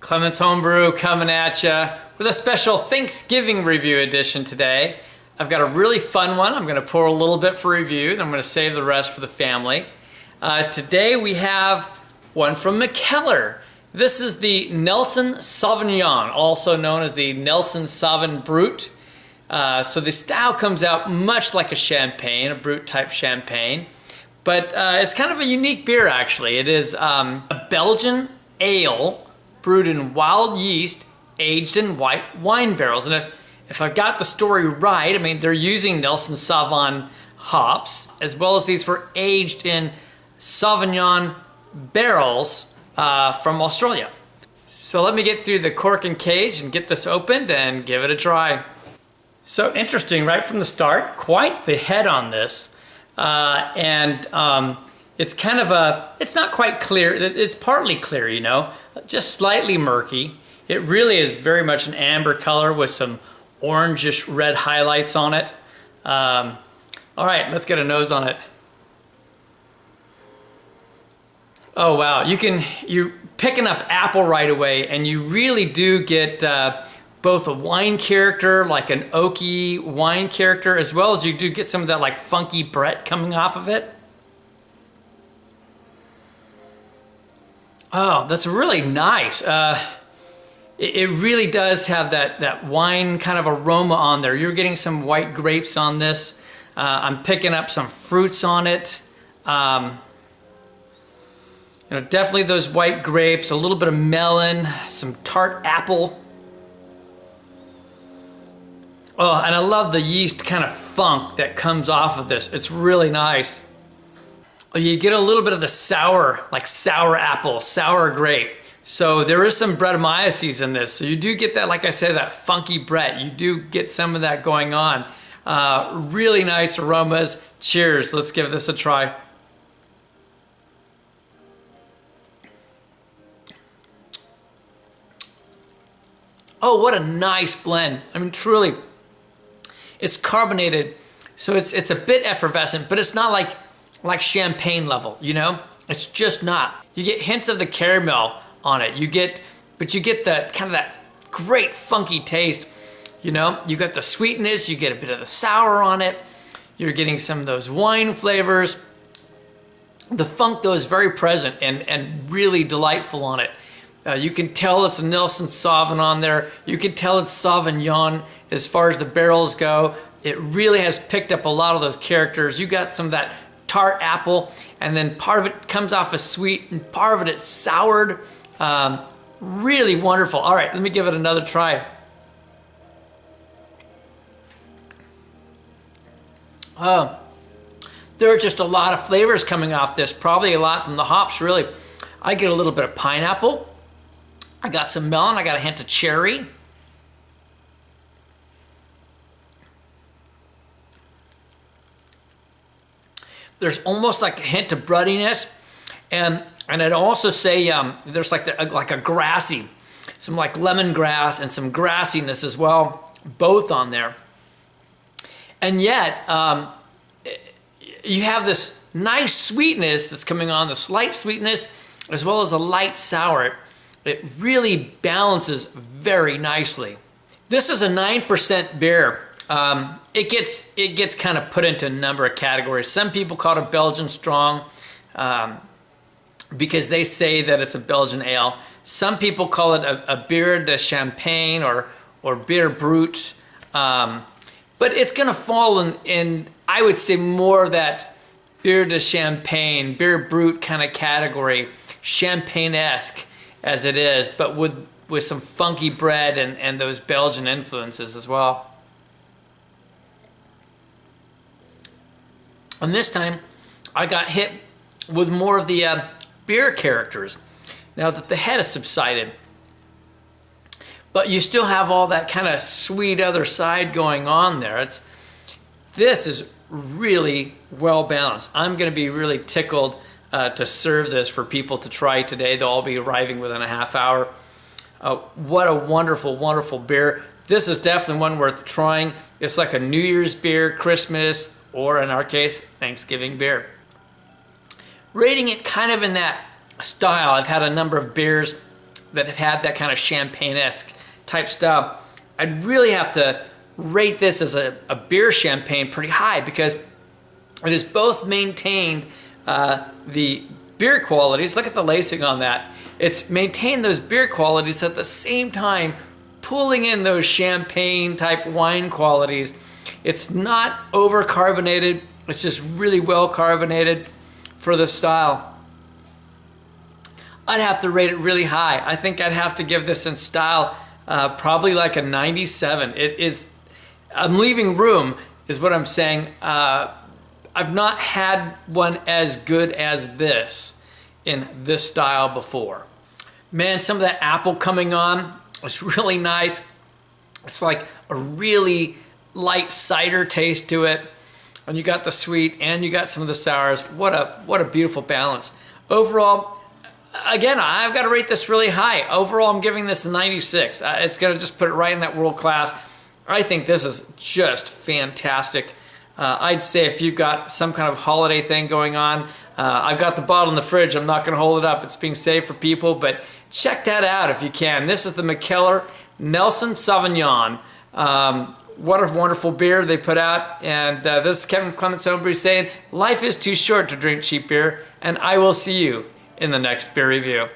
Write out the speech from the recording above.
Clement's Homebrew coming at you with a special Thanksgiving review edition today. I've got a really fun one. I'm going to pour a little bit for review, then I'm going to save the rest for the family. Today we have one from Mikkeller. This is the Nelson Sauvignon, also known as the Nelson Sauvin Brut. So the style comes out much like a champagne, a Brut type champagne, but it's kind of a unique beer actually. It is a Belgian ale brewed in wild yeast, aged in white wine barrels. And if I've got the story right, I mean, they're using Nelson Sauvin hops, as well as these were aged in Sauvignon barrels from Australia. So let me get through the cork and cage and get this opened and give it a try. So interesting right from the start, quite the head on this. It's kind of it's not quite clear, it's partly clear, you know, just slightly murky. It really is very much an amber color with some orangish red highlights on it. All right, let's get a nose on it. Oh wow, you're picking up apple right away, and you really do get both a wine character, like an oaky wine character, as well as you do get some of that like funky Brett coming off of it. Oh, that's really nice. It really does have that wine kind of aroma on there. You're getting some white grapes on this. I'm picking up some fruits on it. You know, definitely those white grapes, a little bit of melon, some tart apple. Oh, and I love the yeast kind of funk that comes off of this. It's really nice. You get a little bit of the sour, like sour apple, sour grape. So there is some Brettanomyces in this. So you do get that, like I said, that funky Brett. You do get some of that going on. Really nice aromas. Cheers. Let's give this a try. Oh, what a nice blend. I mean, truly, it's carbonated. So it's a bit effervescent, but it's not like champagne level, you know? It's just not. You get hints of the caramel on it. But you get the kind of that great funky taste, you know? You got the sweetness, you get a bit of the sour on it. You're getting some of those wine flavors. The funk though is very present and really delightful on it. You can tell it's a Nelson Sauvin on there. You can tell it's Sauvignon as far as the barrels go. It really has picked up a lot of those characters. You got some of that tart apple, and then part of it comes off as sweet, and part of it it's soured. Really wonderful. All right, let me give it another try. There are just a lot of flavors coming off this, probably a lot from the hops, really. I get a little bit of pineapple. I got some melon. I got a hint of cherry. There's almost like a hint of breadiness, and I'd also say there's like a grassy, some like lemongrass and some grassiness as well, both on there. And yet you have this nice sweetness that's coming on, the slight sweetness, as well as a light sour. It really balances very nicely. This is a 9% beer. It gets kind of put into a number of categories. Some people call it a Belgian strong because they say that it's a Belgian ale. Some people call it a Biere de champagne or Biere Brut. But it's going to fall in, I would say, more of that Biere de champagne, Biere Brut kind of category, champagne-esque as it is, but with some funky bread and those Belgian influences as well. And this time, I got hit with more of the beer characters, now that the head has subsided. But you still have all that kind of sweet other side going on there. This is really well balanced. I'm going to be really tickled to serve this for people to try today. They'll all be arriving within a half hour. What a wonderful, wonderful beer. This is definitely one worth trying. It's like a New Year's beer, Christmas, or in our case, Thanksgiving beer. Rating it kind of in that style. I've had a number of beers that have had that kind of champagne-esque type style, I'd really have to rate this as a beer champagne pretty high, because it has both maintained the beer qualities. Look at the lacing on that. It's maintained those beer qualities at the same time pulling in those champagne type wine qualities. It's not over carbonated. It's just really well carbonated for the style. I'd have to rate it really high. I think I'd have to give this in style probably like a 97. It is, I'm leaving room is what I'm saying. I've not had one as good as this in this style before. Man, some of that apple coming on, it's really nice. It's like a really light cider taste to it. And you got the sweet and you got some of the sours. What a beautiful balance. Overall, again, I've got to rate this really high. Overall, I'm giving this a 96. It's going to just put it right in that world class. I think this is just fantastic. I'd say if you've got some kind of holiday thing going on, I've got the bottle in the fridge. I'm not going to hold it up. It's being saved for people, but check that out if you can. This is the Mikkeller Nelson Sauvignon. What a wonderful beer they put out. And this is Kevin Clement Sauvin Brut saying, life is too short to drink cheap beer, and I will see you in the next beer review.